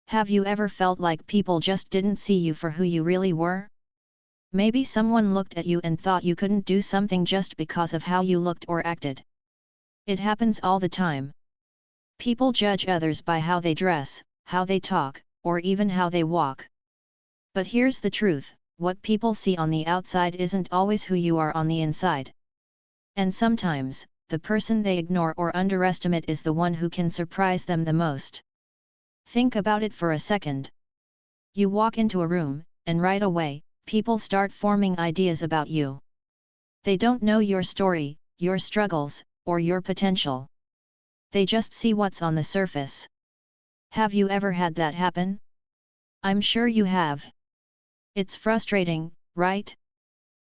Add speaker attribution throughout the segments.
Speaker 1: Have you ever felt like people just didn't see you for who you really were? Maybe someone looked at you and thought you couldn't do something just because of how you looked or acted. It happens all the time. People judge others by how they dress, how they talk, or even how they walk. But here's the truth, what people see on the outside isn't always who you are on the inside. And sometimes, the person they ignore or underestimate is the one who can surprise them the most. Think about it for a second. You walk into a room, and right away, people start forming ideas about you. They don't know your story, your struggles, or your potential. They just see what's on the surface. Have you ever had that happen? I'm sure you have. It's frustrating, right?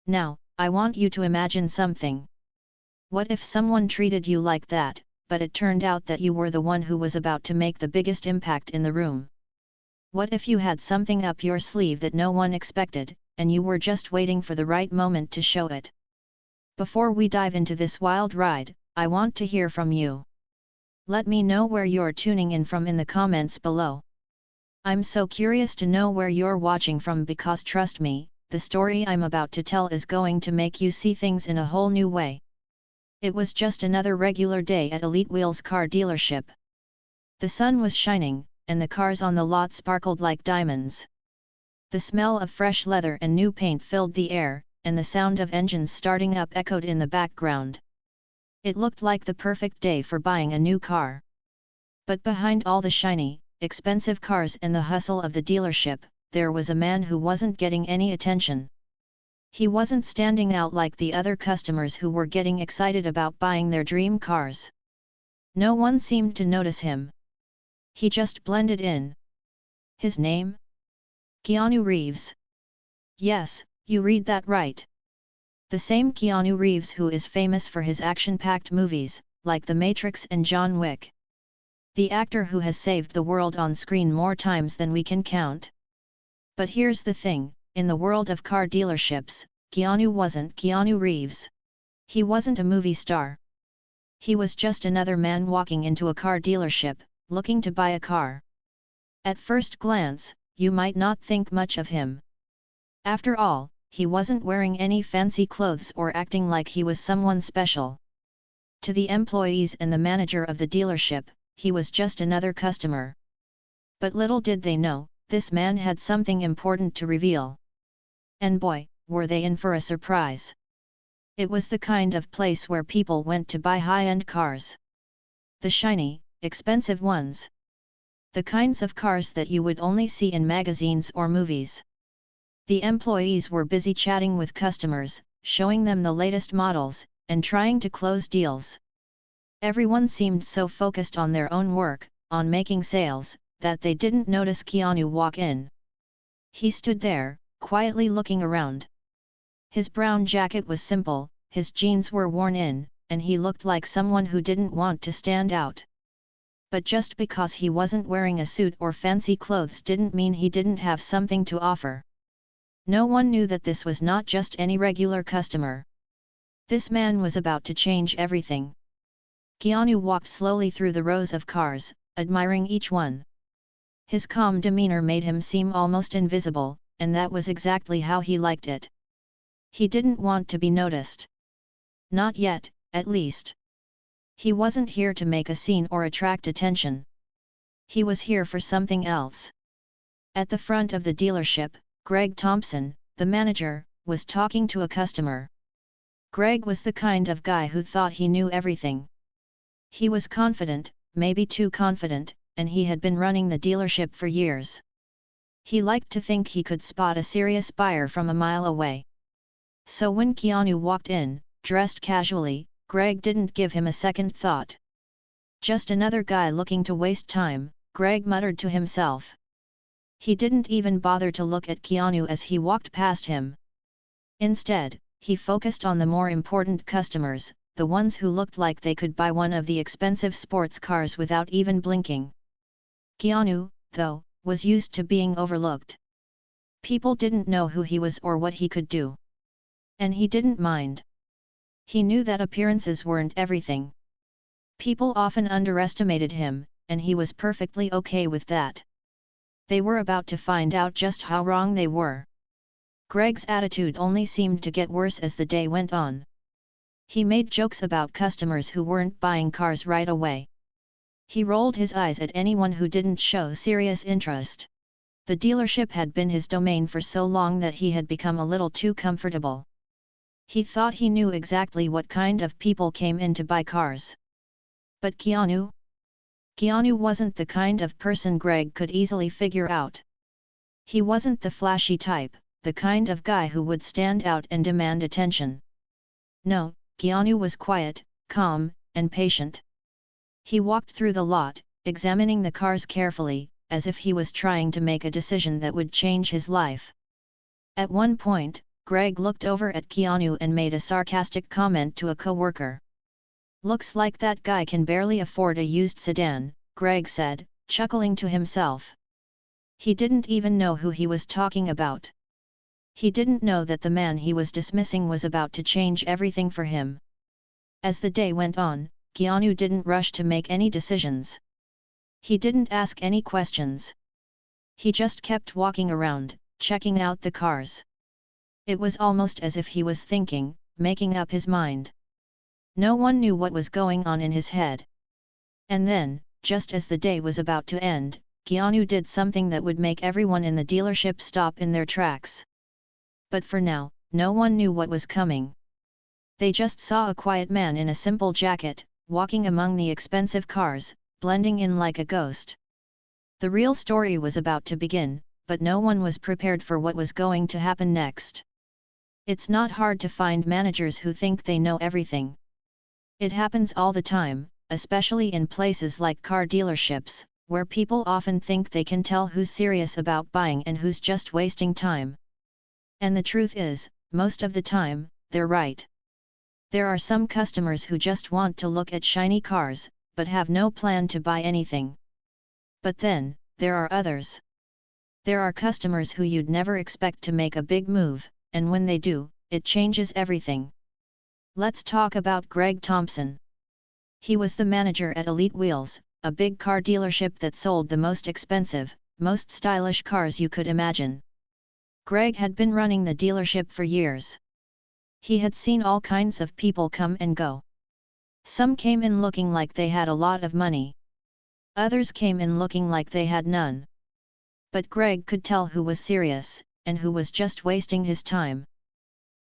Speaker 1: Now, I want you to imagine something. What if someone treated you like that, but it turned out that you were the one who was about to make the biggest impact in the room? What if you had something up your sleeve that no one expected, and you were just waiting for the right moment to show it? Before we dive into this wild ride, I want to hear from you. Let me know where you're tuning in from in the comments below. I'm so curious to know where you're watching from because trust me, the story I'm about to tell is going to make you see things in a whole new way. It was just another regular day at Elite Wheels car dealership. The sun was shining, and the cars on the lot sparkled like diamonds. The smell of fresh leather and new paint filled the air, and the sound of engines starting up echoed in the background. It looked like the perfect day for buying a new car. But behind all the shiny, expensive cars and the hustle of the dealership, there was a man who wasn't getting any attention. He wasn't standing out like the other customers who were getting excited about buying their dream cars. No one seemed to notice him. He just blended in. His name? Keanu Reeves. Yes, you read that right. The same Keanu Reeves who is famous for his action-packed movies, like The Matrix and John Wick. The actor who has saved the world on screen more times than we can count. But here's the thing, in the world of car dealerships, Keanu wasn't Keanu Reeves. He wasn't a movie star. He was just another man walking into a car dealership, looking to buy a car. At first glance, you might not think much of him. After all, he wasn't wearing any fancy clothes or acting like he was someone special. To the employees and the manager of the dealership, he was just another customer. But little did they know, this man had something important to reveal. And boy, were they in for a surprise. It was the kind of place where people went to buy high-end cars. The shiny, expensive ones. The kinds of cars that you would only see in magazines or movies. The employees were busy chatting with customers, showing them the latest models, and trying to close deals. Everyone seemed so focused on their own work, on making sales, that they didn't notice Keanu walk in. He stood there, quietly looking around. His brown jacket was simple, his jeans were worn in, and he looked like someone who didn't want to stand out. But just because he wasn't wearing a suit or fancy clothes didn't mean he didn't have something to offer. No one knew that this was not just any regular customer. This man was about to change everything. Keanu walked slowly through the rows of cars, admiring each one. His calm demeanor made him seem almost invisible, and that was exactly how he liked it. He didn't want to be noticed. Not yet, at least. He wasn't here to make a scene or attract attention. He was here for something else. At the front of the dealership, Greg Thompson, the manager, was talking to a customer. Greg was the kind of guy who thought he knew everything. He was confident, maybe too confident, and he had been running the dealership for years. He liked to think he could spot a serious buyer from a mile away. So when Keanu walked in, dressed casually, Greg didn't give him a second thought. Just another guy looking to waste time, Greg muttered to himself. He didn't even bother to look at Keanu as he walked past him. Instead, he focused on the more important customers, the ones who looked like they could buy one of the expensive sports cars without even blinking. Keanu, though, was used to being overlooked. People didn't know who he was or what he could do. And he didn't mind. He knew that appearances weren't everything. People often underestimated him, and he was perfectly okay with that. They were about to find out just how wrong they were. Greg's attitude only seemed to get worse as the day went on. He made jokes about customers who weren't buying cars right away. He rolled his eyes at anyone who didn't show serious interest. The dealership had been his domain for so long that he had become a little too comfortable. He thought he knew exactly what kind of people came in to buy cars. But Keanu? Keanu wasn't the kind of person Greg could easily figure out. He wasn't the flashy type, the kind of guy who would stand out and demand attention. No, Keanu was quiet, calm, and patient. He walked through the lot, examining the cars carefully, as if he was trying to make a decision that would change his life. At one point, Greg looked over at Keanu and made a sarcastic comment to a coworker. "Looks like that guy can barely afford a used sedan," Greg said, chuckling to himself. He didn't even know who he was talking about. He didn't know that the man he was dismissing was about to change everything for him. As the day went on, Keanu didn't rush to make any decisions. He didn't ask any questions. He just kept walking around, checking out the cars. It was almost as if he was thinking, making up his mind. No one knew what was going on in his head. And then, just as the day was about to end, Keanu did something that would make everyone in the dealership stop in their tracks. But for now, no one knew what was coming. They just saw a quiet man in a simple jacket, walking among the expensive cars, blending in like a ghost. The real story was about to begin, but no one was prepared for what was going to happen next. It's not hard to find managers who think they know everything. It happens all the time, especially in places like car dealerships, where people often think they can tell who's serious about buying and who's just wasting time. And the truth is, most of the time, they're right. There are some customers who just want to look at shiny cars, but have no plan to buy anything. But then, there are others. There are customers who you'd never expect to make a big move, and when they do, it changes everything. Let's talk about Greg Thompson. He was the manager at Elite Wheels, a big car dealership that sold the most expensive, most stylish cars you could imagine. Greg had been running the dealership for years. He had seen all kinds of people come and go. Some came in looking like they had a lot of money. Others came in looking like they had none. But Greg could tell who was serious, and who was just wasting his time.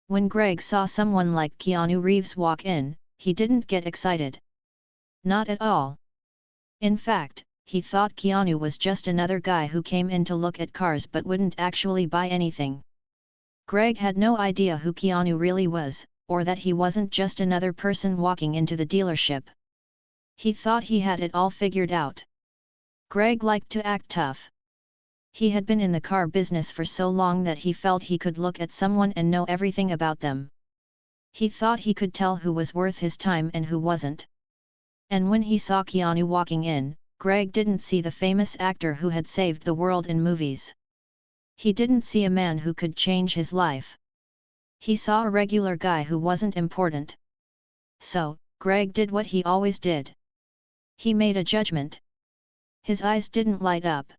Speaker 1: When Greg saw someone like Keanu Reeves walk in, he didn't get excited. Not at all. In fact, he thought Keanu was just another guy who came in to look at cars but wouldn't actually buy anything. Greg had no idea who Keanu really was, or that he wasn't just another person walking into the dealership. He thought he had it all figured out. Greg liked to act tough. He had been in the car business for so long that he felt he could look at someone and know everything about them. He thought he could tell who was worth his time and who wasn't. And when he saw Keanu walking in, Greg didn't see the famous actor who had saved the world in movies. He didn't see a man who could change his life. He saw a regular guy who wasn't important. So, Greg did what he always did. He made a judgment. His eyes didn't light up.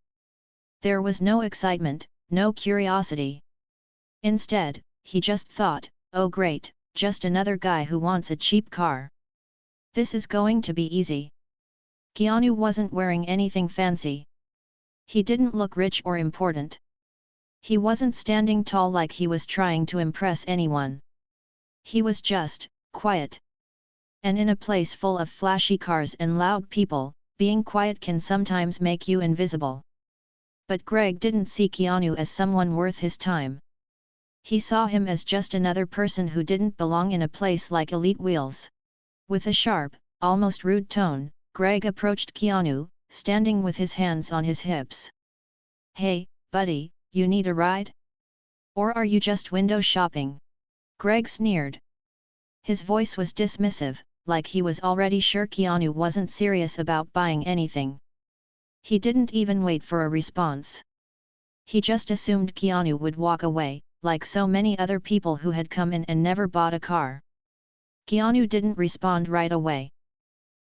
Speaker 1: There was no excitement, no curiosity. Instead, he just thought, "Oh great, just another guy who wants a cheap car. This is going to be easy." Keanu wasn't wearing anything fancy. He didn't look rich or important. He wasn't standing tall like he was trying to impress anyone. He was just quiet. And in a place full of flashy cars and loud people, being quiet can sometimes make you invisible. But Greg didn't see Keanu as someone worth his time. He saw him as just another person who didn't belong in a place like Elite Wheels. With a sharp, almost rude tone, Greg approached Keanu, standing with his hands on his hips. "Hey, buddy, you need a ride? Or are you just window shopping?" Greg sneered. His voice was dismissive, like he was already sure Keanu wasn't serious about buying anything. He didn't even wait for a response. He just assumed Keanu would walk away, like so many other people who had come in and never bought a car. Keanu didn't respond right away.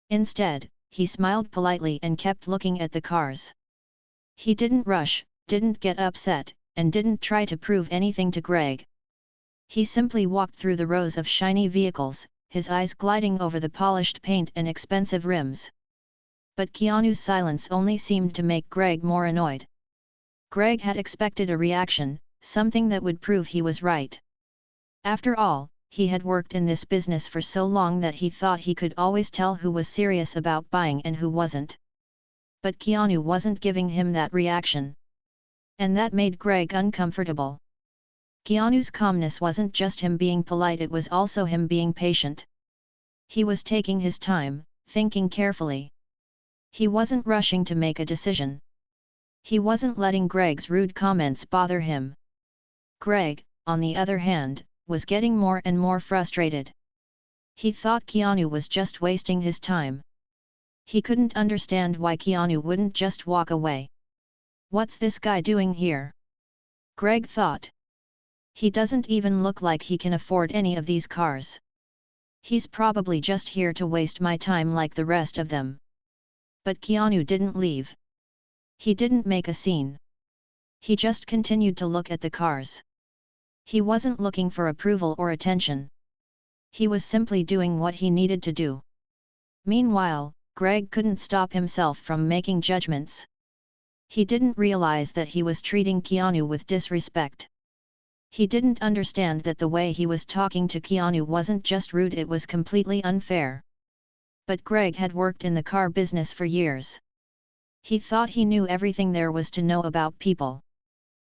Speaker 1: Instead, he smiled politely and kept looking at the cars. He didn't rush, didn't get upset, and didn't try to prove anything to Greg. He simply walked through the rows of shiny vehicles, his eyes gliding over the polished paint and expensive rims. But Keanu's silence only seemed to make Greg more annoyed. Greg had expected a reaction, something that would prove he was right. After all, he had worked in this business for so long that he thought he could always tell who was serious about buying and who wasn't. But Keanu wasn't giving him that reaction. And that made Greg uncomfortable. Keanu's calmness wasn't just him being polite, it was also him being patient. He was taking his time, thinking carefully. He wasn't rushing to make a decision. He wasn't letting Greg's rude comments bother him. Greg, on the other hand, was getting more and more frustrated. He thought Keanu was just wasting his time. He couldn't understand why Keanu wouldn't just walk away. What's this guy doing here? Greg thought. He doesn't even look like he can afford any of these cars. He's probably just here to waste my time like the rest of them. But Keanu didn't leave. He didn't make a scene. He just continued to look at the cars. He wasn't looking for approval or attention. He was simply doing what he needed to do. Meanwhile, Greg couldn't stop himself from making judgments. He didn't realize that he was treating Keanu with disrespect. He didn't understand that the way he was talking to Keanu wasn't just rude, it was completely unfair. But Greg had worked in the car business for years. He thought he knew everything there was to know about people.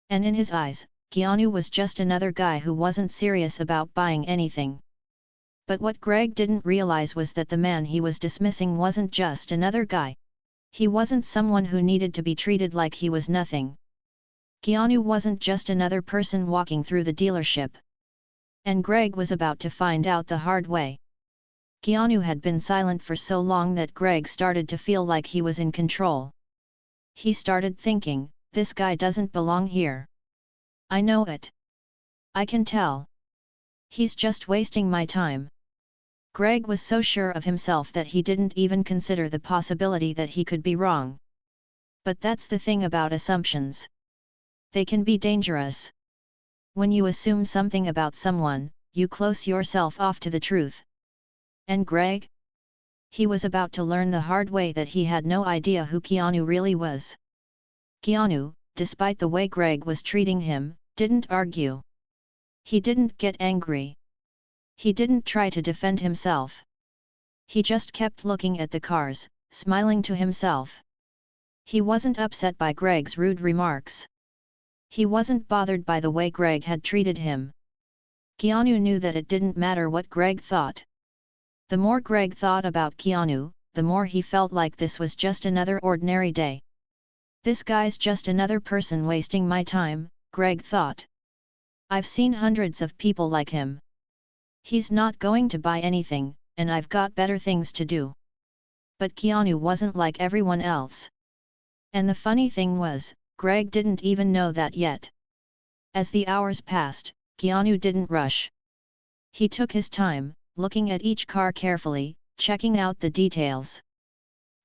Speaker 1: And in his eyes, Keanu was just another guy who wasn't serious about buying anything. But what Greg didn't realize was that the man he was dismissing wasn't just another guy. He wasn't someone who needed to be treated like he was nothing. Keanu wasn't just another person walking through the dealership. And Greg was about to find out the hard way. Keanu had been silent for so long that Greg started to feel like he was in control. He started thinking, this guy doesn't belong here. I know it. I can tell. He's just wasting my time. Greg was so sure of himself that he didn't even consider the possibility that he could be wrong. But that's the thing about assumptions. They can be dangerous. When you assume something about someone, you close yourself off to the truth. And Greg? He was about to learn the hard way that he had no idea who Keanu really was. Keanu, despite the way Greg was treating him, didn't argue. He didn't get angry. He didn't try to defend himself. He just kept looking at the cars, smiling to himself. He wasn't upset by Greg's rude remarks. He wasn't bothered by the way Greg had treated him. Keanu knew that it didn't matter what Greg thought. The more Greg thought about Keanu, the more he felt like this was just another ordinary day. This guy's just another person wasting my time, Greg thought. I've seen hundreds of people like him. He's not going to buy anything, and I've got better things to do. But Keanu wasn't like everyone else. And the funny thing was, Greg didn't even know that yet. As the hours passed, Keanu didn't rush. He took his time, looking at each car carefully, checking out the details.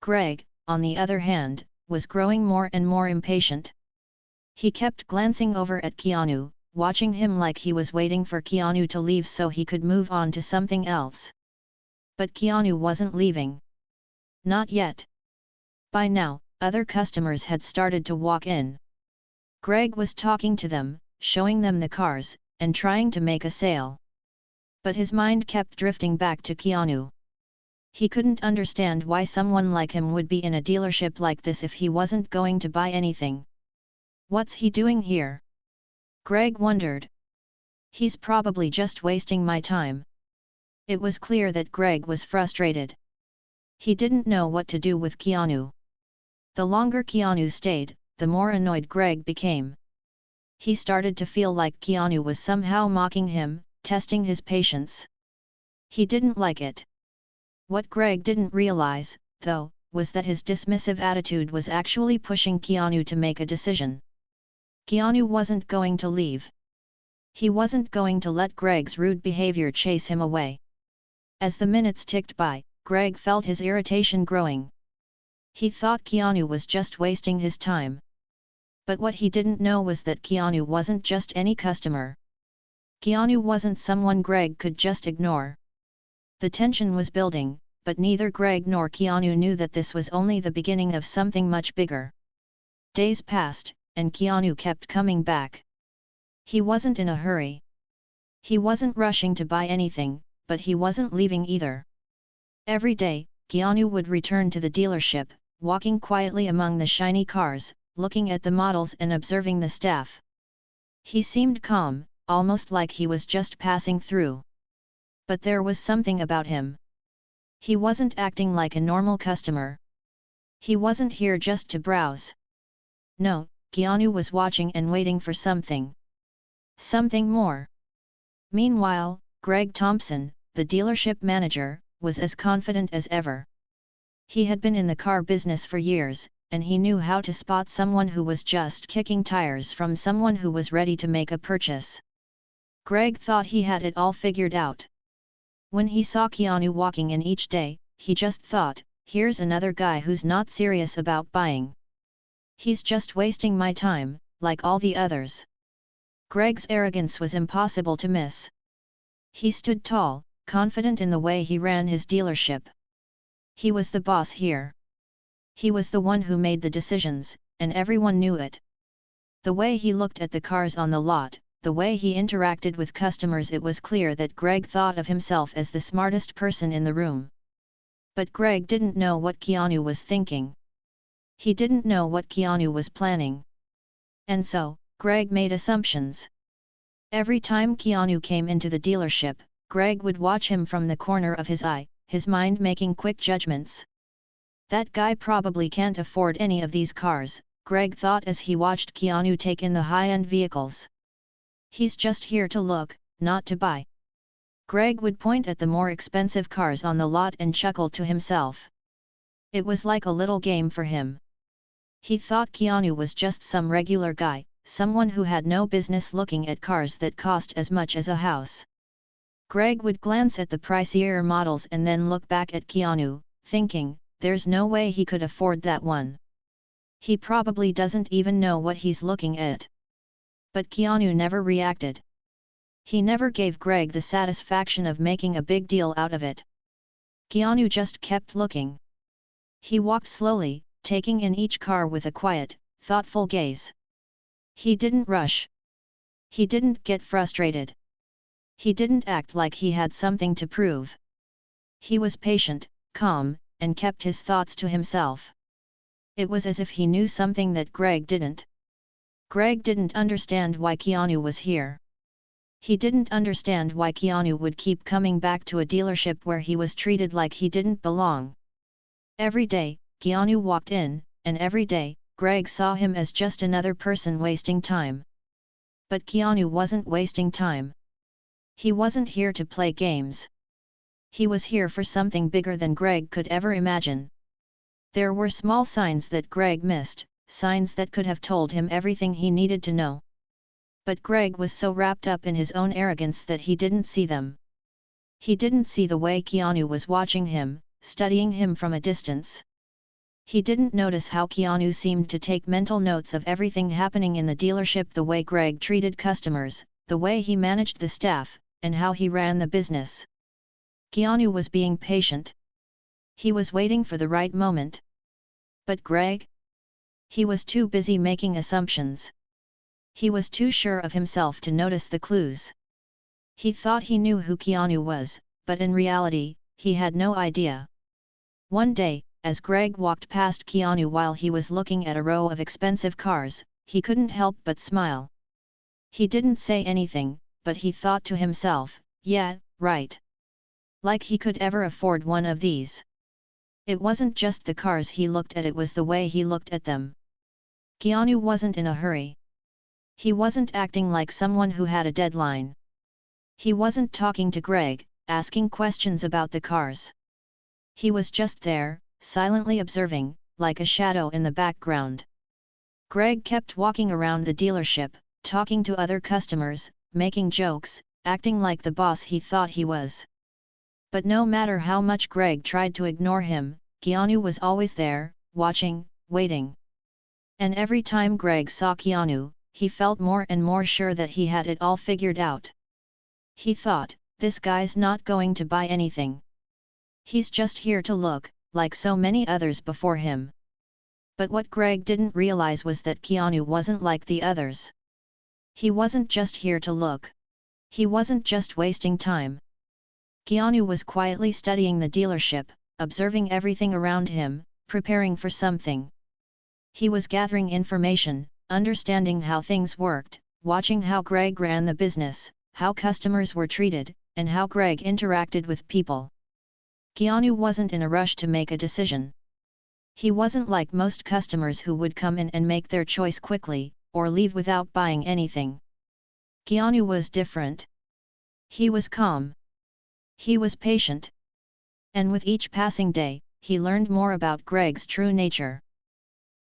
Speaker 1: Greg, on the other hand, was growing more and more impatient. He kept glancing over at Keanu, watching him like he was waiting for Keanu to leave so he could move on to something else. But Keanu wasn't leaving. Not yet. By now, other customers had started to walk in. Greg was talking to them, showing them the cars, and trying to make a sale. But his mind kept drifting back to Keanu. He couldn't understand why someone like him would be in a dealership like this if he wasn't going to buy anything. What's he doing here? Greg wondered. He's probably just wasting my time. It was clear that Greg was frustrated. He didn't know what to do with Keanu. The longer Keanu stayed, the more annoyed Greg became. He started to feel like Keanu was somehow mocking him, testing his patience. He didn't like it. What Greg didn't realize, though, was that his dismissive attitude was actually pushing Keanu to make a decision. Keanu wasn't going to leave. He wasn't going to let Greg's rude behavior chase him away. As the minutes ticked by, Greg felt his irritation growing. He thought Keanu was just wasting his time. But what he didn't know was that Keanu wasn't just any customer. Keanu wasn't someone Greg could just ignore. The tension was building, but neither Greg nor Keanu knew that this was only the beginning of something much bigger. Days passed, and Keanu kept coming back. He wasn't in a hurry. He wasn't rushing to buy anything, but he wasn't leaving either. Every day, Keanu would return to the dealership, walking quietly among the shiny cars, looking at the models and observing the staff. He seemed calm, almost like he was just passing through. But there was something about him. He wasn't acting like a normal customer. He wasn't here just to browse. No, Keanu was watching and waiting for something. Something more. Meanwhile, Greg Thompson, the dealership manager, was as confident as ever. He had been in the car business for years, and he knew how to spot someone who was just kicking tires from someone who was ready to make a purchase. Greg thought he had it all figured out. When he saw Keanu walking in each day, he just thought, here's another guy who's not serious about buying. He's just wasting my time, like all the others. Greg's arrogance was impossible to miss. He stood tall, confident in the way he ran his dealership. He was the boss here. He was the one who made the decisions, and everyone knew it. The way he looked at the cars on the lot, the way he interacted with customers, it was clear that Greg thought of himself as the smartest person in the room. But Greg didn't know what Keanu was thinking. He didn't know what Keanu was planning. And so, Greg made assumptions. Every time Keanu came into the dealership, Greg would watch him from the corner of his eye, his mind making quick judgments. That guy probably can't afford any of these cars, Greg thought as he watched Keanu take in the high-end vehicles. He's just here to look, not to buy. Greg would point at the more expensive cars on the lot and chuckle to himself. It was like a little game for him. He thought Keanu was just some regular guy, someone who had no business looking at cars that cost as much as a house. Greg would glance at the pricier models and then look back at Keanu, thinking, there's no way he could afford that one. He probably doesn't even know what he's looking at. But Keanu never reacted. He never gave Greg the satisfaction of making a big deal out of it. Keanu just kept looking. He walked slowly, taking in each car with a quiet, thoughtful gaze. He didn't rush. He didn't get frustrated. He didn't act like he had something to prove. He was patient, calm, and kept his thoughts to himself. It was as if he knew something that Greg didn't. Greg didn't understand why Keanu was here. He didn't understand why Keanu would keep coming back to a dealership where he was treated like he didn't belong. Every day, Keanu walked in, and every day, Greg saw him as just another person wasting time. But Keanu wasn't wasting time. He wasn't here to play games. He was here for something bigger than Greg could ever imagine. There were small signs that Greg missed, signs that could have told him everything he needed to know. But Greg was so wrapped up in his own arrogance that he didn't see them. He didn't see the way Keanu was watching him, studying him from a distance. He didn't notice how Keanu seemed to take mental notes of everything happening in the dealership, the way Greg treated customers, the way he managed the staff, and how he ran the business. Keanu was being patient. He was waiting for the right moment. But Greg? He was too busy making assumptions. He was too sure of himself to notice the clues. He thought he knew who Keanu was, but in reality, he had no idea. One day, as Greg walked past Keanu while he was looking at a row of expensive cars, he couldn't help but smile. He didn't say anything, but he thought to himself, yeah, right. Like he could ever afford one of these. It wasn't just the cars he looked at, it was the way he looked at them. Keanu wasn't in a hurry. He wasn't acting like someone who had a deadline. He wasn't talking to Greg, asking questions about the cars. He was just there, silently observing, like a shadow in the background. Greg kept walking around the dealership, talking to other customers, making jokes, acting like the boss he thought he was. But no matter how much Greg tried to ignore him, Keanu was always there, watching, waiting. And every time Greg saw Keanu, he felt more and more sure that he had it all figured out. He thought, this guy's not going to buy anything. He's just here to look, like so many others before him. But what Greg didn't realize was that Keanu wasn't like the others. He wasn't just here to look. He wasn't just wasting time. Keanu was quietly studying the dealership, observing everything around him, preparing for something. He was gathering information, understanding how things worked, watching how Greg ran the business, how customers were treated, and how Greg interacted with people. Keanu wasn't in a rush to make a decision. He wasn't like most customers who would come in and make their choice quickly, or leave without buying anything. Keanu was different. He was calm. He was patient. And with each passing day, he learned more about Greg's true nature.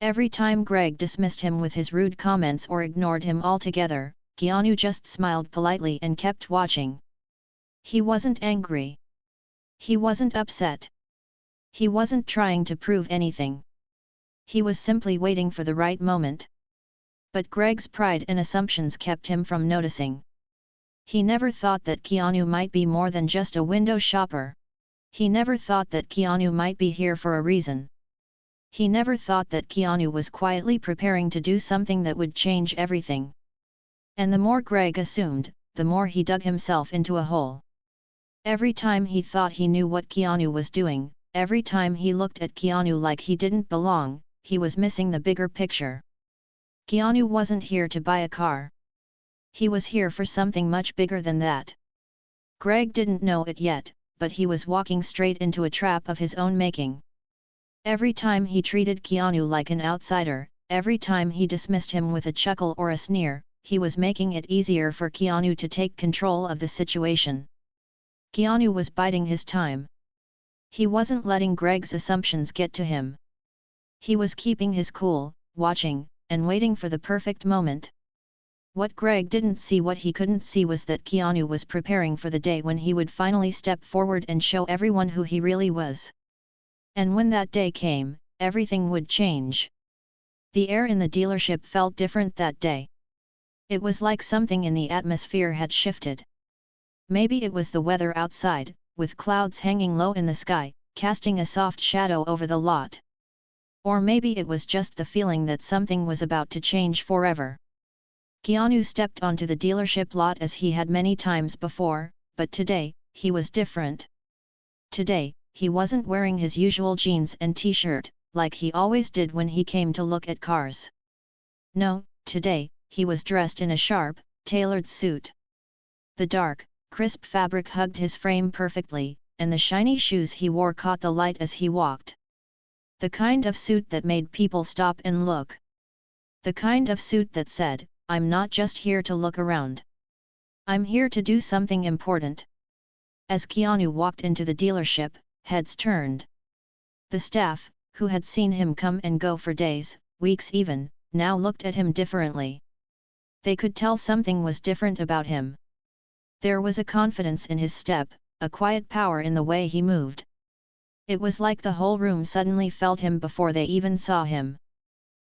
Speaker 1: Every time Greg dismissed him with his rude comments or ignored him altogether, Keanu just smiled politely and kept watching. He wasn't angry. He wasn't upset. He wasn't trying to prove anything. He was simply waiting for the right moment. But Greg's pride and assumptions kept him from noticing. He never thought that Keanu might be more than just a window shopper. He never thought that Keanu might be here for a reason. He never thought that Keanu was quietly preparing to do something that would change everything. And the more Greg assumed, the more he dug himself into a hole. Every time he thought he knew what Keanu was doing, every time he looked at Keanu like he didn't belong, he was missing the bigger picture. Keanu wasn't here to buy a car. He was here for something much bigger than that. Greg didn't know it yet, but he was walking straight into a trap of his own making. Every time he treated Keanu like an outsider, every time he dismissed him with a chuckle or a sneer, he was making it easier for Keanu to take control of the situation. Keanu was biding his time. He wasn't letting Greg's assumptions get to him. He was keeping his cool, watching, and waiting for the perfect moment. What Greg didn't see, what he couldn't see, was that Keanu was preparing for the day when he would finally step forward and show everyone who he really was. And when that day came, everything would change. The air in the dealership felt different that day. It was like something in the atmosphere had shifted. Maybe it was the weather outside, with clouds hanging low in the sky, casting a soft shadow over the lot. Or maybe it was just the feeling that something was about to change forever. Keanu stepped onto the dealership lot as he had many times before, but today, he was different. Today, he wasn't wearing his usual jeans and t-shirt, like he always did when he came to look at cars. No, today, he was dressed in a sharp, tailored suit. The dark, crisp fabric hugged his frame perfectly, and the shiny shoes he wore caught the light as he walked. The kind of suit that made people stop and look. The kind of suit that said, "I'm not just here to look around. I'm here to do something important." As Keanu walked into the dealership, heads turned. The staff, who had seen him come and go for days, weeks even, now looked at him differently. They could tell something was different about him. There was a confidence in his step, a quiet power in the way he moved. It was like the whole room suddenly felt him before they even saw him.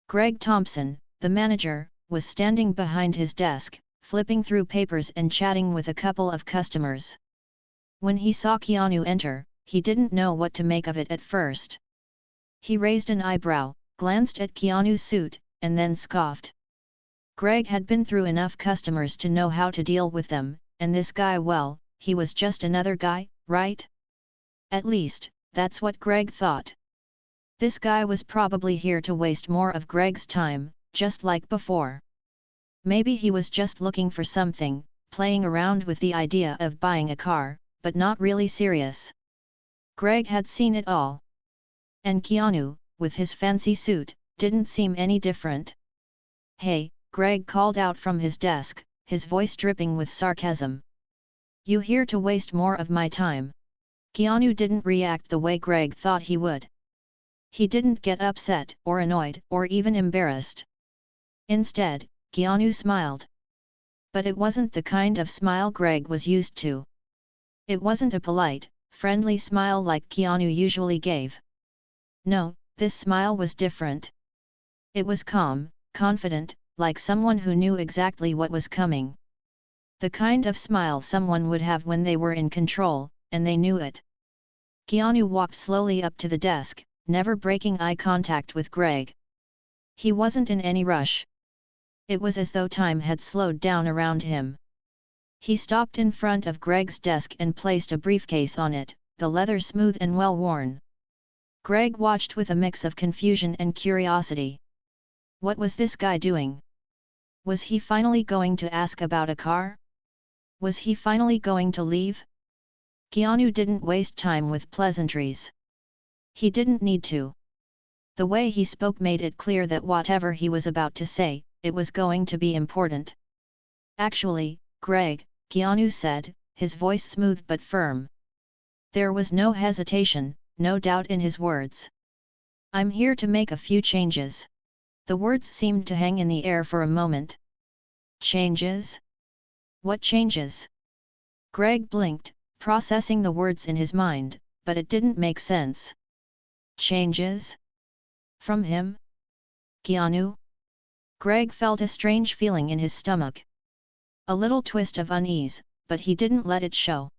Speaker 1: Greg Thompson, the manager, was standing behind his desk, flipping through papers and chatting with a couple of customers. When he saw Keanu enter, he didn't know what to make of it at first. He raised an eyebrow, glanced at Keanu's suit, and then scoffed. Greg had been through enough customers to know how to deal with them, and this guy, well, he was just another guy, right? At least, that's what Greg thought. This guy was probably here to waste more of Greg's time, just like before. Maybe he was just looking for something, playing around with the idea of buying a car, but not really serious. Greg had seen it all. And Keanu, with his fancy suit, didn't seem any different. "Hey," Greg called out from his desk, his voice dripping with sarcasm. "You here to waste more of my time?" Keanu didn't react the way Greg thought he would. He didn't get upset, or annoyed, or even embarrassed. Instead, Keanu smiled. But it wasn't the kind of smile Greg was used to. It wasn't a polite, friendly smile like Keanu usually gave. No, this smile was different. It was calm, confident, like someone who knew exactly what was coming. The kind of smile someone would have when they were in control, and they knew it. Keanu walked slowly up to the desk, never breaking eye contact with Greg. He wasn't in any rush. It was as though time had slowed down around him. He stopped in front of Greg's desk and placed a briefcase on it, the leather smooth and well-worn. Greg watched with a mix of confusion and curiosity. What was this guy doing? Was he finally going to ask about a car? Was he finally going to leave? Keanu didn't waste time with pleasantries. He didn't need to. The way he spoke made it clear that whatever he was about to say, it was going to be important. Actually, Greg, Keanu said, his voice smooth but firm. There was no hesitation, no doubt in his words. I'm here to make a few changes. The words seemed to hang in the air for a moment. Changes? What changes? Greg blinked, processing the words in his mind, but it didn't make sense. Changes? From him? Keanu? Greg felt a strange feeling in his stomach. A little twist of unease, but he didn't let it show.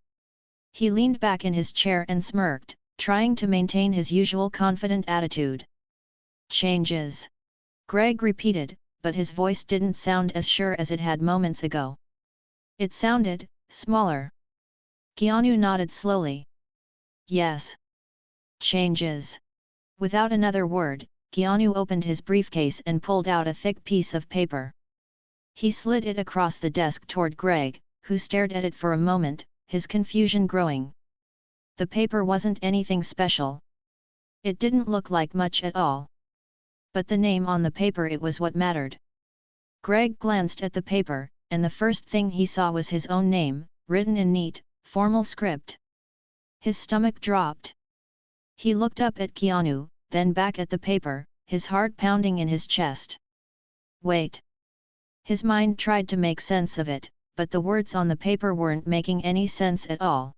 Speaker 1: He leaned back in his chair and smirked, trying to maintain his usual confident attitude. Changes? Greg repeated, but his voice didn't sound as sure as it had moments ago. It sounded smaller. Keanu nodded slowly. Yes. Changes. Without another word, Keanu opened his briefcase and pulled out a thick piece of paper. He slid it across the desk toward Greg, who stared at it for a moment, his confusion growing. The paper wasn't anything special. It didn't look like much at all. But the name on the paper, it was what mattered. Greg glanced at the paper, and the first thing he saw was his own name, written in neat, formal script. His stomach dropped. He looked up at Keanu, then back at the paper, his heart pounding in his chest. Wait. His mind tried to make sense of it, but the words on the paper weren't making any sense at all.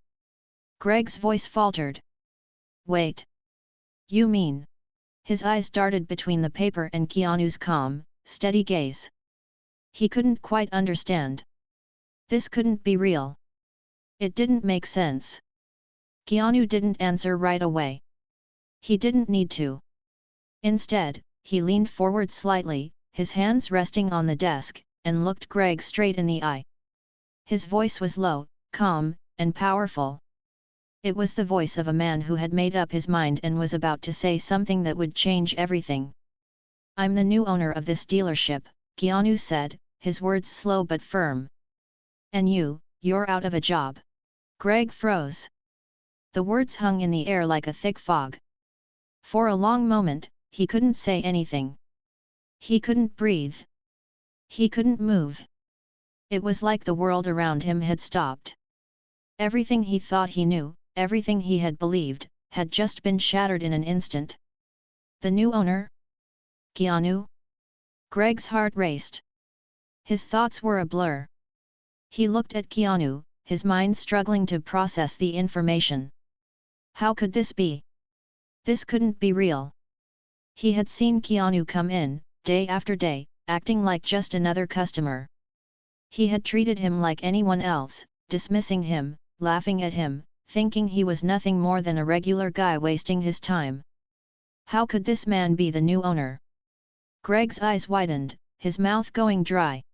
Speaker 1: Greg's voice faltered. Wait. You mean? His eyes darted between the paper and Keanu's calm, steady gaze. He couldn't quite understand. This couldn't be real. It didn't make sense. Keanu didn't answer right away. He didn't need to. Instead, he leaned forward slightly, his hands resting on the desk, and looked Greg straight in the eye. His voice was low, calm, and powerful. It was the voice of a man who had made up his mind and was about to say something that would change everything. I'm the new owner of this dealership, Keanu said, his words slow but firm. And you're out of a job. Greg froze. The words hung in the air like a thick fog. For a long moment, he couldn't say anything. He couldn't breathe. He couldn't move. It was like the world around him had stopped. Everything he thought he knew, everything he had believed, had just been shattered in an instant. The new owner? Keanu? Greg's heart raced. His thoughts were a blur. He looked at Keanu, his mind struggling to process the information. How could this be? This couldn't be real. He had seen Keanu come in, day after day, acting like just another customer. He had treated him like anyone else, dismissing him, laughing at him, thinking he was nothing more than a regular guy wasting his time. How could this man be the new owner? Greg's eyes widened, his mouth going dry.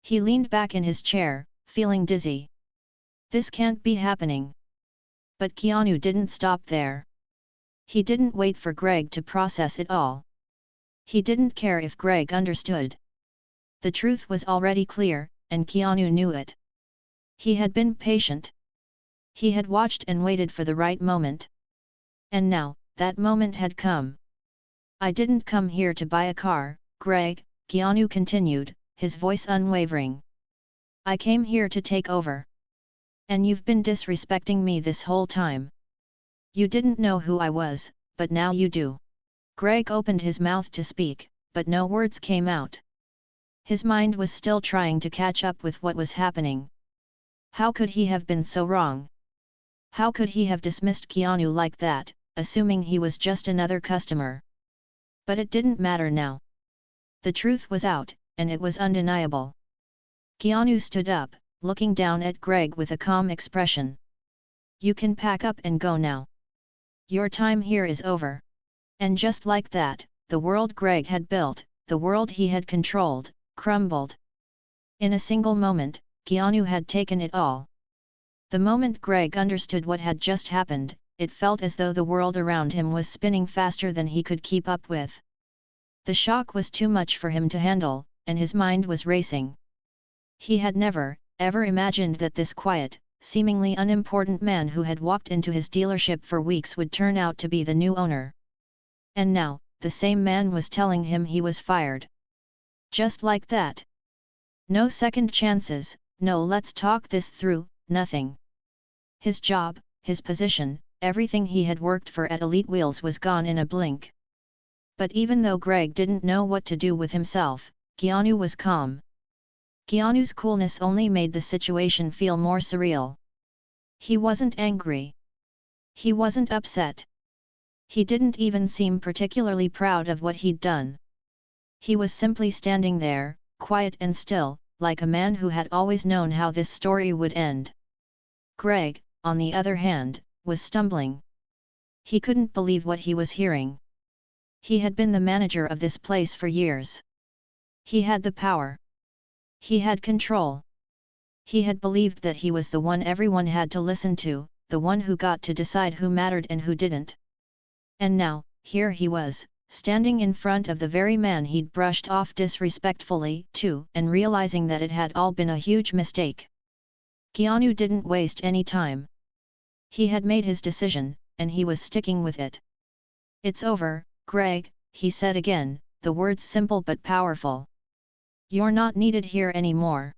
Speaker 1: He leaned back in his chair, feeling dizzy. This can't be happening. But Keanu didn't stop there. He didn't wait for Greg to process it all. He didn't care if Greg understood. The truth was already clear, and Keanu knew it. He had been patient. He had watched and waited for the right moment. And now, that moment had come. I didn't come here to buy a car, Greg, Keanu continued, his voice unwavering. I came here to take over. And you've been disrespecting me this whole time. You didn't know who I was, but now you do. Greg opened his mouth to speak, but no words came out. His mind was still trying to catch up with what was happening. How could he have been so wrong? How could he have dismissed Keanu like that, assuming he was just another customer? But it didn't matter now. The truth was out, and it was undeniable. Keanu stood up, looking down at Greg with a calm expression. You can pack up and go now. Your time here is over. And just like that, the world Greg had built, the world he had controlled, crumbled. In a single moment, Keanu had taken it all. The moment Greg understood what had just happened, it felt as though the world around him was spinning faster than he could keep up with. The shock was too much for him to handle, and his mind was racing. He had never, ever imagined that this quiet, seemingly unimportant man who had walked into his dealership for weeks would turn out to be the new owner. And now, the same man was telling him he was fired. Just like that. No second chances, no let's talk this through, nothing. His job, his position, everything he had worked for at Elite Wheels was gone in a blink. But even though Greg didn't know what to do with himself, Keanu was calm. Keanu's coolness only made the situation feel more surreal. He wasn't angry. He wasn't upset. He didn't even seem particularly proud of what he'd done. He was simply standing there, quiet and still, like a man who had always known how this story would end. Greg, on the other hand, was stumbling. He couldn't believe what he was hearing. He had been the manager of this place for years. He had the power. He had control. He had believed that he was the one everyone had to listen to, the one who got to decide who mattered and who didn't. And now, here he was, standing in front of the very man he'd brushed off disrespectfully too, and realizing that it had all been a huge mistake. Keanu didn't waste any time. He had made his decision, and he was sticking with it. It's over, Greg, he said again, the words simple but powerful. You're not needed here anymore.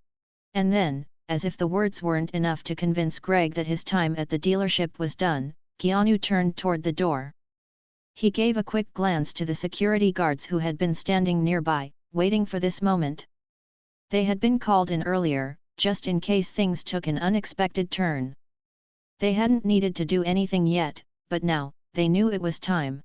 Speaker 1: And then, as if the words weren't enough to convince Greg that his time at the dealership was done, Keanu turned toward the door. He gave a quick glance to the security guards who had been standing nearby, waiting for this moment. They had been called in earlier, just in case things took an unexpected turn. They hadn't needed to do anything yet, but now, they knew it was time.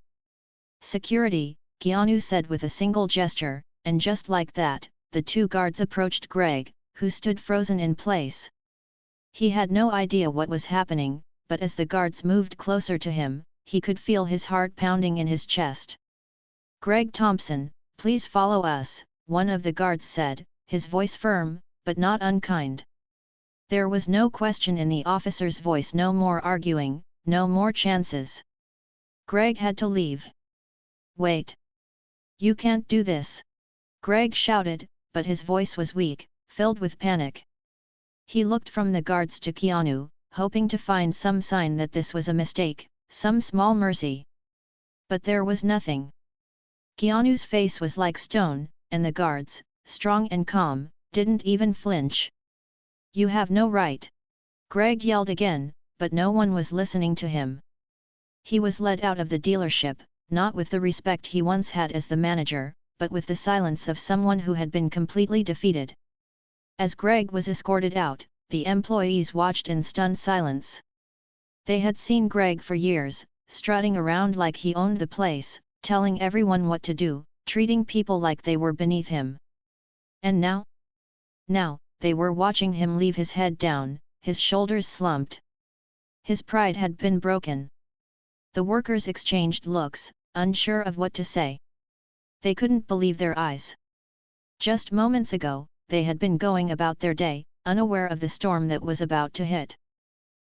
Speaker 1: Security, Keanu said with a single gesture, and just like that, the two guards approached Greg, who stood frozen in place. He had no idea what was happening, but as the guards moved closer to him, he could feel his heart pounding in his chest. Greg Thompson, please follow us, one of the guards said, his voice firm, but not unkind. There was no question in the officer's voice, no more arguing, no more chances. Greg had to leave. Wait! You can't do this! Greg shouted, but his voice was weak, filled with panic. He looked from the guards to Keanu, hoping to find some sign that this was a mistake, some small mercy. But there was nothing. Keanu's face was like stone, and the guards, strong and calm, didn't even flinch. You have no right! Greg yelled again, but no one was listening to him. He was led out of the dealership, not with the respect he once had as the manager, but with the silence of someone who had been completely defeated. As Greg was escorted out, the employees watched in stunned silence. They had seen Greg for years, strutting around like he owned the place, telling everyone what to do, treating people like they were beneath him. And now? Now, they were watching him leave his head down, his shoulders slumped. His pride had been broken. The workers exchanged looks, unsure of what to say. They couldn't believe their eyes. Just moments ago, they had been going about their day, unaware of the storm that was about to hit.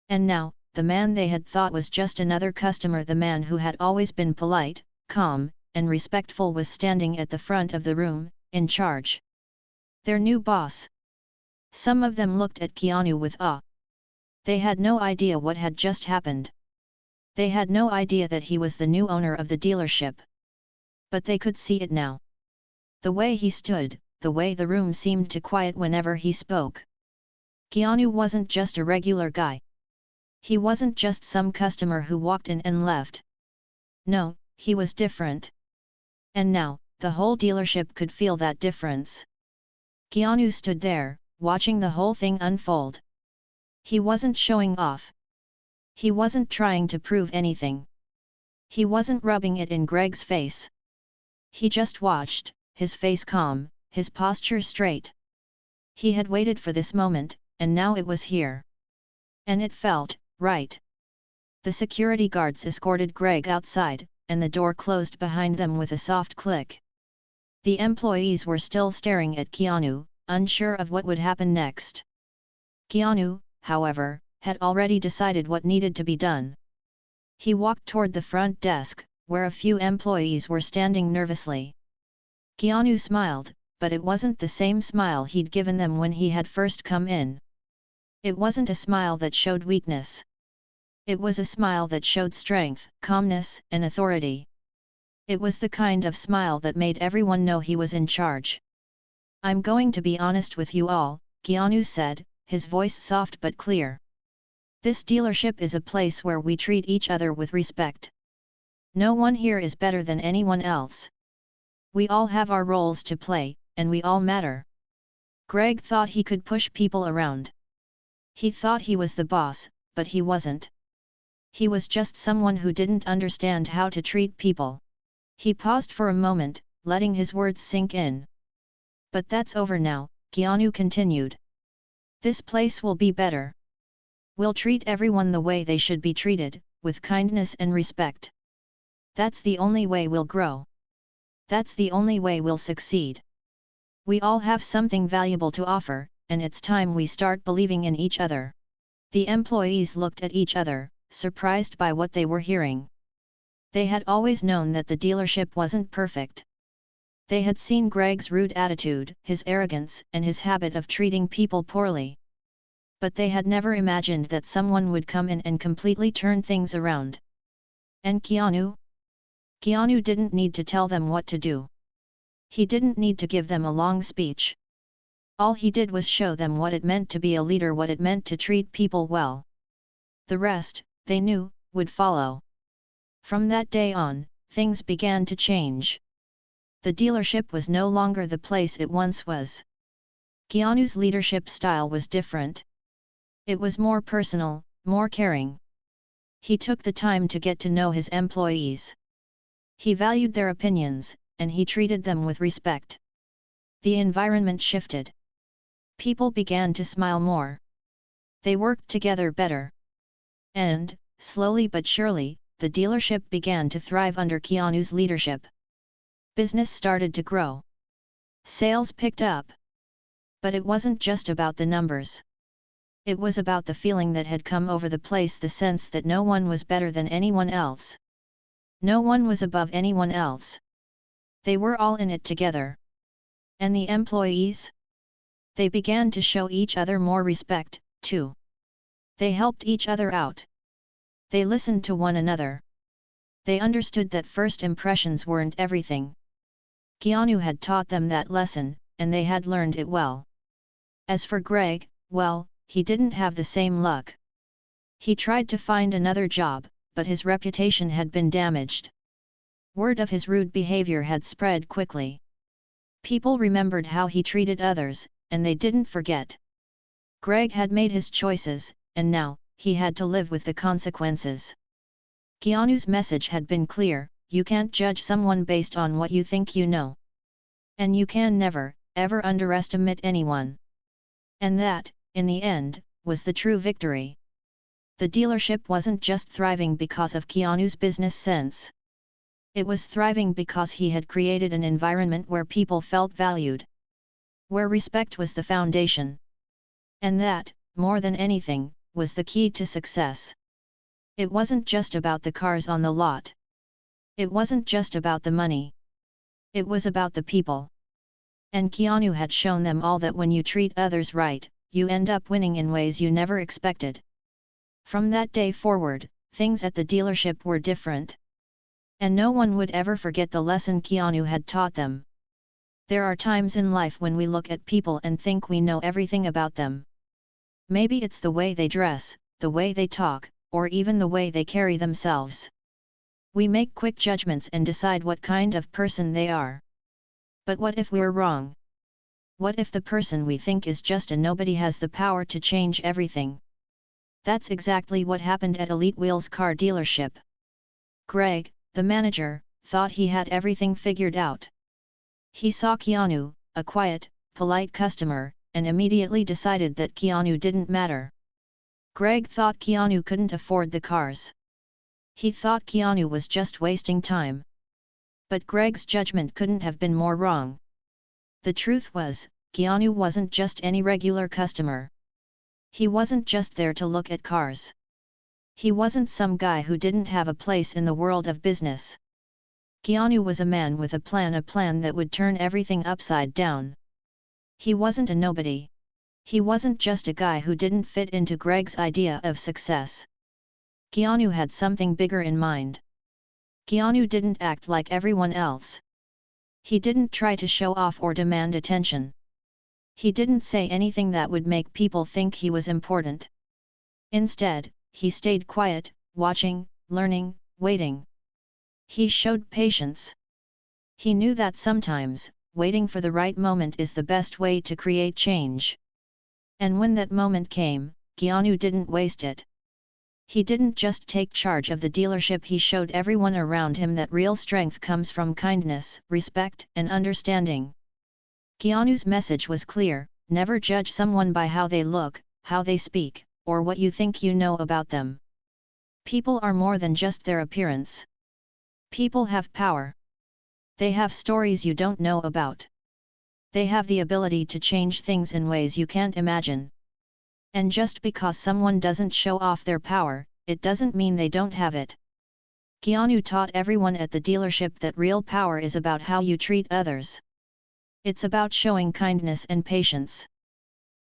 Speaker 1: And now, the man they had thought was just another customer, the man who had always been polite, calm, and respectful, was standing at the front of the room, in charge. Their new boss. Some of them looked at Keanu with awe. They had no idea what had just happened. They had no idea that he was the new owner of the dealership. But they could see it now. The way he stood, the way the room seemed to quiet whenever he spoke. Keanu wasn't just a regular guy. He wasn't just some customer who walked in and left. No, he was different. And now, the whole dealership could feel that difference. Keanu stood there, watching the whole thing unfold. He wasn't showing off. He wasn't trying to prove anything. He wasn't rubbing it in Greg's face. He just watched, his face calm, his posture straight. He had waited for this moment, and now it was here. And it felt right. The security guards escorted Greg outside, and the door closed behind them with a soft click. The employees were still staring at Keanu, unsure of what would happen next. Keanu, however, had already decided what needed to be done. He walked toward the front desk, where a few employees were standing nervously. Keanu smiled, but it wasn't the same smile he'd given them when he had first come in. It wasn't a smile that showed weakness. It was a smile that showed strength, calmness, and authority. It was the kind of smile that made everyone know he was in charge. "I'm going to be honest with you all," Keanu said, his voice soft but clear. "This dealership is a place where we treat each other with respect. No one here is better than anyone else. We all have our roles to play, and we all matter." Greg thought he could push people around. He thought he was the boss, but he wasn't. He was just someone who didn't understand how to treat people. He paused for a moment, letting his words sink in. "But that's over now," Keanu continued. "This place will be better. We'll treat everyone the way they should be treated, with kindness and respect. That's the only way we'll grow. That's the only way we'll succeed. We all have something valuable to offer, and it's time we start believing in each other." The employees looked at each other, surprised by what they were hearing. They had always known that the dealership wasn't perfect. They had seen Greg's rude attitude, his arrogance, and his habit of treating people poorly. But they had never imagined that someone would come in and completely turn things around. And Keanu? Keanu didn't need to tell them what to do. He didn't need to give them a long speech. All he did was show them what it meant to be a leader, what it meant to treat people well. The rest, they knew, would follow. From that day on, things began to change. The dealership was no longer the place it once was. Keanu's leadership style was different. It was more personal, more caring. He took the time to get to know his employees. He valued their opinions, and he treated them with respect. The environment shifted. People began to smile more. They worked together better. And, slowly but surely, the dealership began to thrive under Keanu's leadership. Business started to grow. Sales picked up. But it wasn't just about the numbers. It was about the feeling that had come over the place, the sense that no one was better than anyone else. No one was above anyone else. They were all in it together. And the employees? They began to show each other more respect, too. They helped each other out. They listened to one another. They understood that first impressions weren't everything. Keanu had taught them that lesson, and they had learned it well. As for Greg, well, he didn't have the same luck. He tried to find another job, but his reputation had been damaged. Word of his rude behavior had spread quickly. People remembered how he treated others, and they didn't forget. Greg had made his choices, and now, he had to live with the consequences. Keanu's message had been clear: you can't judge someone based on what you think you know. And you can never, ever underestimate anyone. And that, in the end, was the true victory. The dealership wasn't just thriving because of Keanu's business sense. It was thriving because he had created an environment where people felt valued. Where respect was the foundation. And that, more than anything, was the key to success. It wasn't just about the cars on the lot. It wasn't just about the money. It was about the people. And Keanu had shown them all that when you treat others right, you end up winning in ways you never expected. From that day forward, things at the dealership were different. And no one would ever forget the lesson Keanu had taught them. There are times in life when we look at people and think we know everything about them. Maybe it's the way they dress, the way they talk, or even the way they carry themselves. We make quick judgments and decide what kind of person they are. But what if we're wrong? What if the person we think is just a nobody has the power to change everything? That's exactly what happened at Elite Wheels car dealership. Greg, the manager, thought he had everything figured out. He saw Keanu, a quiet, polite customer, and immediately decided that Keanu didn't matter. Greg thought Keanu couldn't afford the cars. He thought Keanu was just wasting time. But Greg's judgment couldn't have been more wrong. The truth was, Keanu wasn't just any regular customer. He wasn't just there to look at cars. He wasn't some guy who didn't have a place in the world of business. Keanu was a man with a plan that would turn everything upside down. He wasn't a nobody. He wasn't just a guy who didn't fit into Greg's idea of success. Keanu had something bigger in mind. Keanu didn't act like everyone else. He didn't try to show off or demand attention. He didn't say anything that would make people think he was important. Instead, he stayed quiet, watching, learning, waiting. He showed patience. He knew that sometimes, waiting for the right moment is the best way to create change. And when that moment came, Keanu didn't waste it. He didn't just take charge of the dealership, he showed everyone around him that real strength comes from kindness, respect, and understanding. Keanu's message was clear: never judge someone by how they look, how they speak, or what you think you know about them. People are more than just their appearance. People have power. They have stories you don't know about. They have the ability to change things in ways you can't imagine. And just because someone doesn't show off their power, it doesn't mean they don't have it. Keanu taught everyone at the dealership that real power is about how you treat others. It's about showing kindness and patience.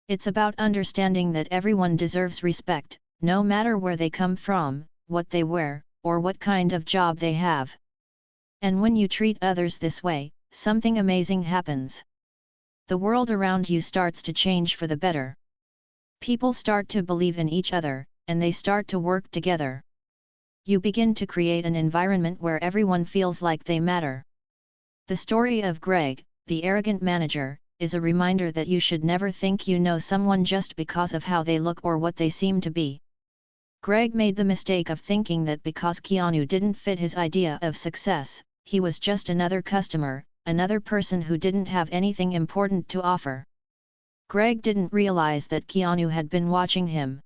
Speaker 1: It's about understanding that everyone deserves respect, no matter where they come from, what they wear, or what kind of job they have. And when you treat others this way, something amazing happens. The world around you starts to change for the better. People start to believe in each other, and they start to work together. You begin to create an environment where everyone feels like they matter. The story of Greg, the arrogant manager, is a reminder that you should never think you know someone just because of how they look or what they seem to be. Greg made the mistake of thinking that because Keanu didn't fit his idea of success, he was just another customer, another person who didn't have anything important to offer. Greg didn't realize that Keanu had been watching him.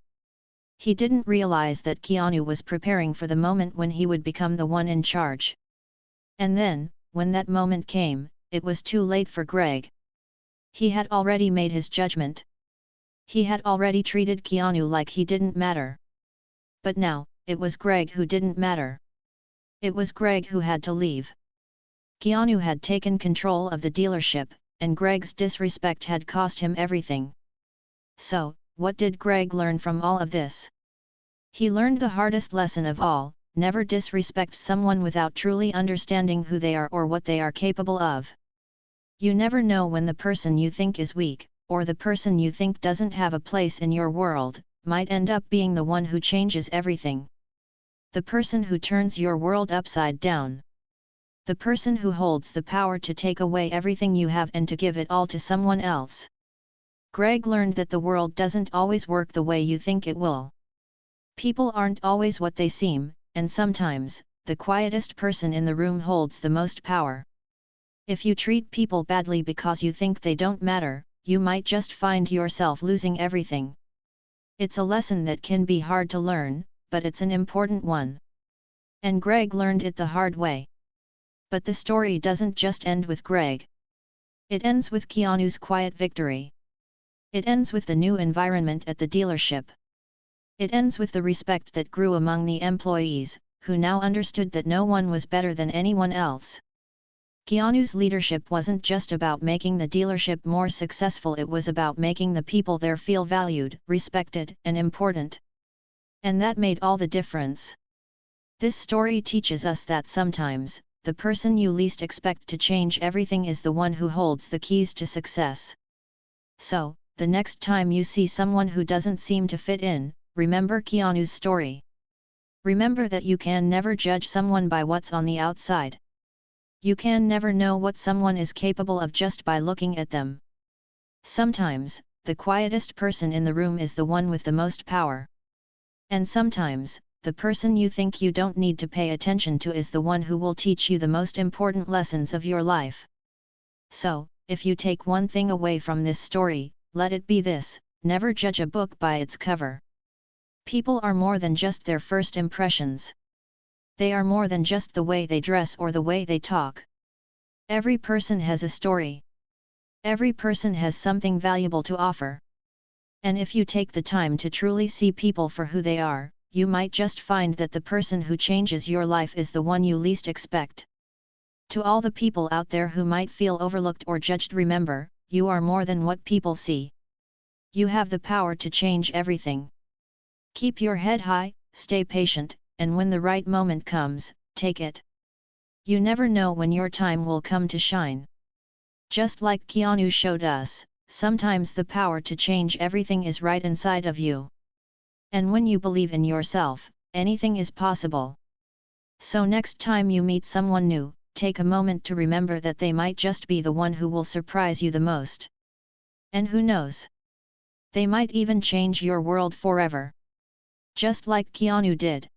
Speaker 1: He didn't realize that Keanu was preparing for the moment when he would become the one in charge. And then, when that moment came, it was too late for Greg. He had already made his judgment. He had already treated Keanu like he didn't matter. But now, it was Greg who didn't matter. It was Greg who had to leave. Keanu had taken control of the dealership, and Greg's disrespect had cost him everything. So, what did Greg learn from all of this? He learned the hardest lesson of all: never disrespect someone without truly understanding who they are or what they are capable of. You never know when the person you think is weak, or the person you think doesn't have a place in your world, might end up being the one who changes everything. The person who turns your world upside down. The person who holds the power to take away everything you have and to give it all to someone else. Greg learned that the world doesn't always work the way you think it will. People aren't always what they seem, and sometimes, the quietest person in the room holds the most power. If you treat people badly because you think they don't matter, you might just find yourself losing everything. It's a lesson that can be hard to learn, but it's an important one. And Greg learned it the hard way. But the story doesn't just end with Greg. It ends with Keanu's quiet victory. It ends with the new environment at the dealership. It ends with the respect that grew among the employees, who now understood that no one was better than anyone else. Keanu's leadership wasn't just about making the dealership more successful, it was about making the people there feel valued, respected, and important. And that made all the difference. This story teaches us that sometimes, the person you least expect to change everything is the one who holds the keys to success. So, the next time you see someone who doesn't seem to fit in, remember Keanu's story. Remember that you can never judge someone by what's on the outside. You can never know what someone is capable of just by looking at them. Sometimes, the quietest person in the room is the one with the most power. And sometimes, the person you think you don't need to pay attention to is the one who will teach you the most important lessons of your life. So, if you take one thing away from this story, let it be this: never judge a book by its cover. People are more than just their first impressions. They are more than just the way they dress or the way they talk. Every person has a story. Every person has something valuable to offer. And if you take the time to truly see people for who they are, you might just find that the person who changes your life is the one you least expect. To all the people out there who might feel overlooked or judged, remember, you are more than what people see. You have the power to change everything. Keep your head high, stay patient, and when the right moment comes, take it. You never know when your time will come to shine. Just like Keanu showed us, sometimes the power to change everything is right inside of you. And when you believe in yourself, anything is possible. So next time you meet someone new, take a moment to remember that they might just be the one who will surprise you the most. And who knows? They might even change your world forever. Just like Keanu did.